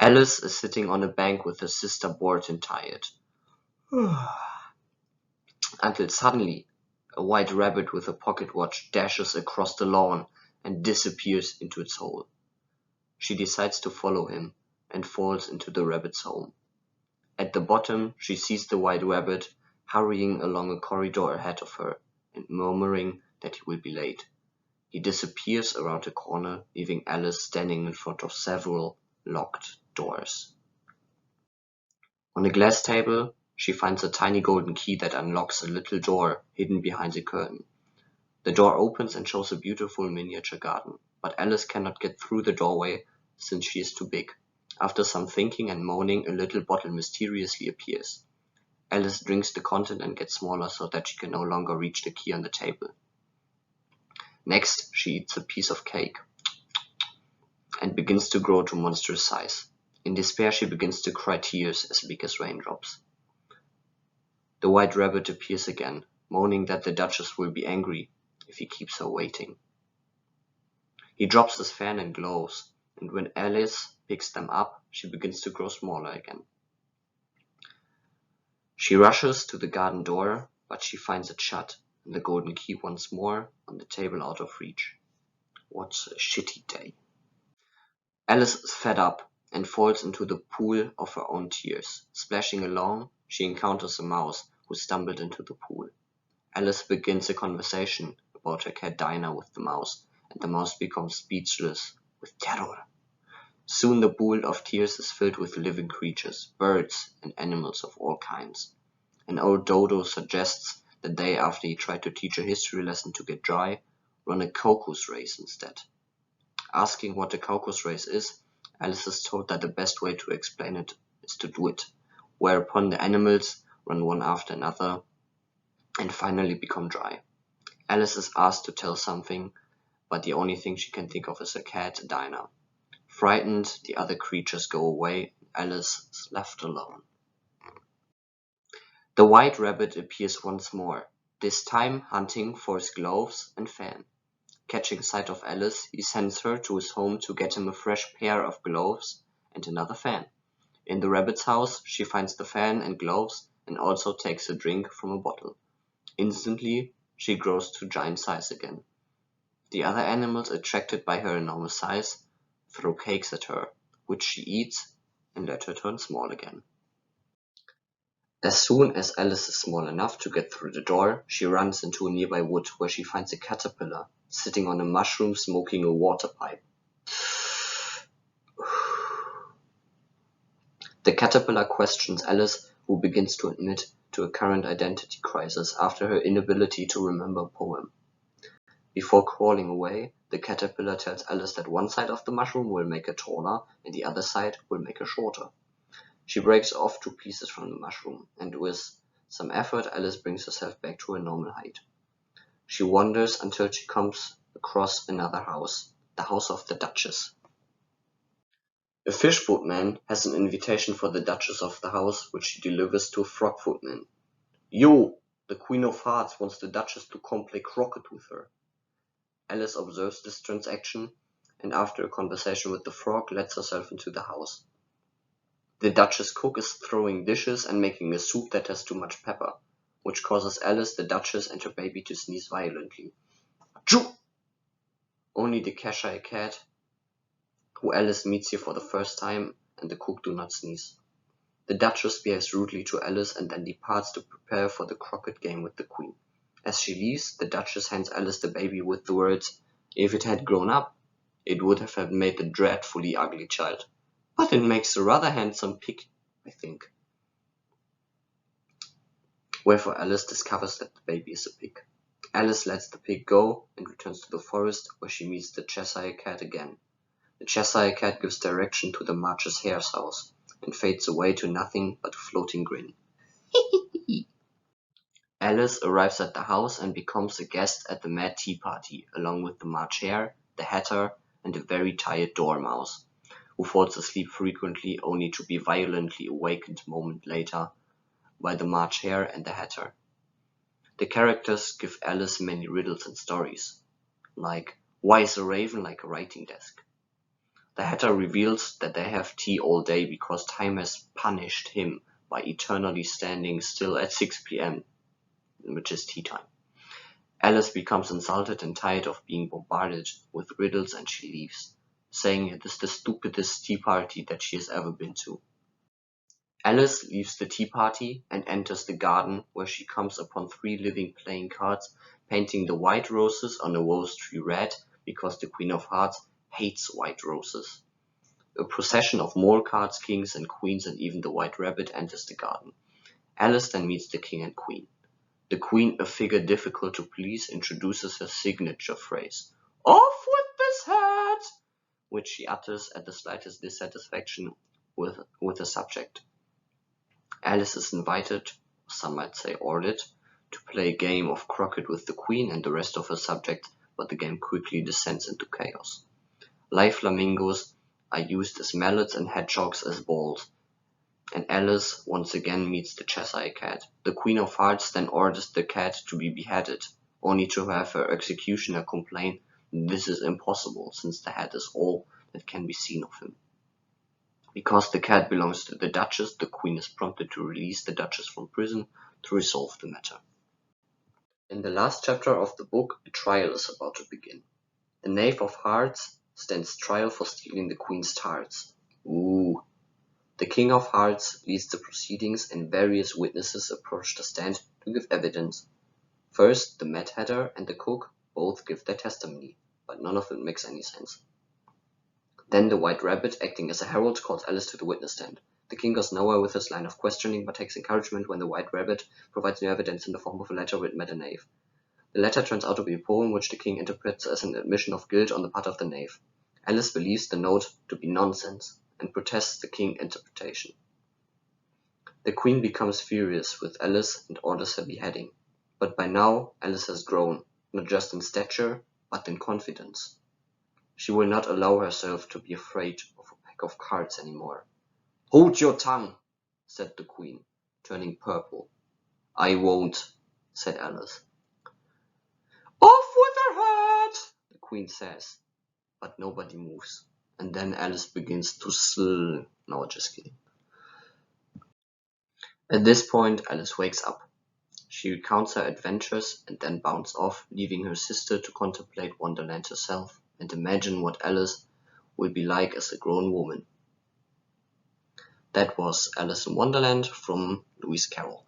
Alice is sitting on a bank with her sister bored and tired. Until suddenly, a white rabbit with a pocket watch dashes across the lawn and disappears into its hole. She decides to follow him and falls into the rabbit's home. At the bottom, she sees the white rabbit hurrying along a corridor ahead of her and murmuring that he will be late. He disappears around a corner, leaving Alice standing in front of several locked doors. On a glass table, she finds a tiny golden key that unlocks a little door hidden behind a curtain. The door opens and shows a beautiful miniature garden, but Alice cannot get through the doorway since she is too big. After some thinking and moaning, a little bottle mysteriously appears. Alice drinks the content and gets smaller so that she can no longer reach the key on the table. Next, she eats a piece of cake and begins to grow to monstrous size. In despair, she begins to cry tears as big as raindrops. The white rabbit appears again, moaning that the Duchess will be angry if he keeps her waiting. He drops his fan and gloves, and when Alice picks them up, she begins to grow smaller again. She rushes to the garden door, but she finds it shut, and the golden key once more on the table out of reach. What a shitty day. Alice is fed up and falls into the pool of her own tears. Splashing along, she encounters a mouse who stumbled into the pool. Alice begins a conversation about her cat Dinah with the mouse, and the mouse becomes speechless with terror. Soon the pool of tears is filled with living creatures, birds, and animals of all kinds. An old dodo suggests that they, after he tried to teach a history lesson to get dry, run a caucus race instead. Asking what a caucus race is, Alice is told that the best way to explain it is to do it, whereupon the animals run one after another and finally become dry. Alice is asked to tell something, but the only thing she can think of is her cat, Dinah. Frightened, the other creatures go away, and Alice is left alone. The white rabbit appears once more, this time hunting for his gloves and fan. Catching sight of Alice, he sends her to his home to get him a fresh pair of gloves and another fan. In the rabbit's house, she finds the fan and gloves and also takes a drink from a bottle. Instantly, she grows to giant size again. The other animals, attracted by her enormous size, throw cakes at her, which she eats and let her turn small again. As soon as Alice is small enough to get through the door, she runs into a nearby wood where she finds a caterpillar sitting on a mushroom smoking a water pipe. The caterpillar questions Alice, who begins to admit to a current identity crisis after her inability to remember a poem. Before crawling away, the caterpillar tells Alice that one side of the mushroom will make her taller and the other side will make her shorter. She breaks off 2 pieces from the mushroom, and with some effort Alice brings herself back to her normal height. She wanders until she comes across another house, the house of the Duchess. A fish footman has an invitation for the Duchess of the house, which she delivers to a frog footman. Yo, the Queen of Hearts wants the Duchess to come play croquet with her. Alice observes this transaction, and after a conversation with the frog, lets herself into the house. The Duchess cook is throwing dishes and making a soup that has too much pepper, which causes Alice, the Duchess, and her baby to sneeze violently. Achoo! Only the Cheshire Cat, who Alice meets here for the first time, and the cook do not sneeze. The Duchess behaves rudely to Alice and then departs to prepare for the croquet game with the Queen. As she leaves, the Duchess hands Alice the baby with the words, "If it had grown up, it would have made the dreadfully ugly child. But it makes a rather handsome pig, I think." Wherefore Alice discovers that the baby is a pig. Alice lets the pig go and returns to the forest, where she meets the Cheshire Cat again. The Cheshire Cat gives direction to the March's hare's house and fades away to nothing but a floating grin. Alice arrives at the house and becomes a guest at the Mad Tea Party, along with the March Hare, the Hatter, and a very tired Dormouse, who falls asleep frequently only to be violently awakened a moment later by the March Hare and the Hatter. The characters give Alice many riddles and stories, like, why is a raven like a writing desk? The Hatter reveals that they have tea all day because time has punished him by eternally standing still at 6 p.m., which is tea time. Alice becomes insulted and tired of being bombarded with riddles, and she leaves, saying it is the stupidest tea party that she has ever been to. Alice leaves the tea party and enters the garden, where she comes upon 3 living playing cards painting the white roses on a rose tree red because the Queen of Hearts hates white roses. A procession of more cards, kings and queens, and even the white rabbit enters the garden. Alice then meets the king and queen. The queen, a figure difficult to please, introduces her signature phrase, "Off with this hat," which she utters at the slightest dissatisfaction with the subject. Alice is invited, some might say ordered, to play a game of croquet with the queen and the rest of her subjects, but the game quickly descends into chaos. Live flamingos are used as mallets and hedgehogs as balls, and Alice once again meets the Cheshire cat. The Queen of Hearts then orders the cat to be beheaded, only to have her executioner complain this is impossible since the head is all that can be seen of him. Because the cat belongs to the Duchess, the Queen is prompted to release the Duchess from prison to resolve the matter. In the last chapter of the book, a trial is about to begin. The Knave of Hearts stands trial for stealing the Queen's tarts. Ooh. The King of Hearts leads the proceedings, and various witnesses approach the stand to give evidence. First, the Mad Hatter and the cook both give their testimony, but none of it makes any sense. Then the White Rabbit, acting as a herald, calls Alice to the witness stand. The king goes nowhere with his line of questioning, but takes encouragement when the White Rabbit provides new evidence in the form of a letter written by the knave. The letter turns out to be a poem which the king interprets as an admission of guilt on the part of the knave. Alice believes the note to be nonsense and protests the king's interpretation. The queen becomes furious with Alice and orders her beheading. But by now, Alice has grown, not just in stature, but in confidence. She will not allow herself to be afraid of a pack of cards anymore. "Hold your tongue," said the queen, turning purple. "I won't," said Alice. "Off with her head," the queen says, but nobody moves. And then Alice begins to No, just kidding. At this point, Alice wakes up. She recounts her adventures and then bounds off, leaving her sister to contemplate Wonderland herself and imagine what Alice will be like as a grown woman. That was Alice in Wonderland from Lewis Carroll.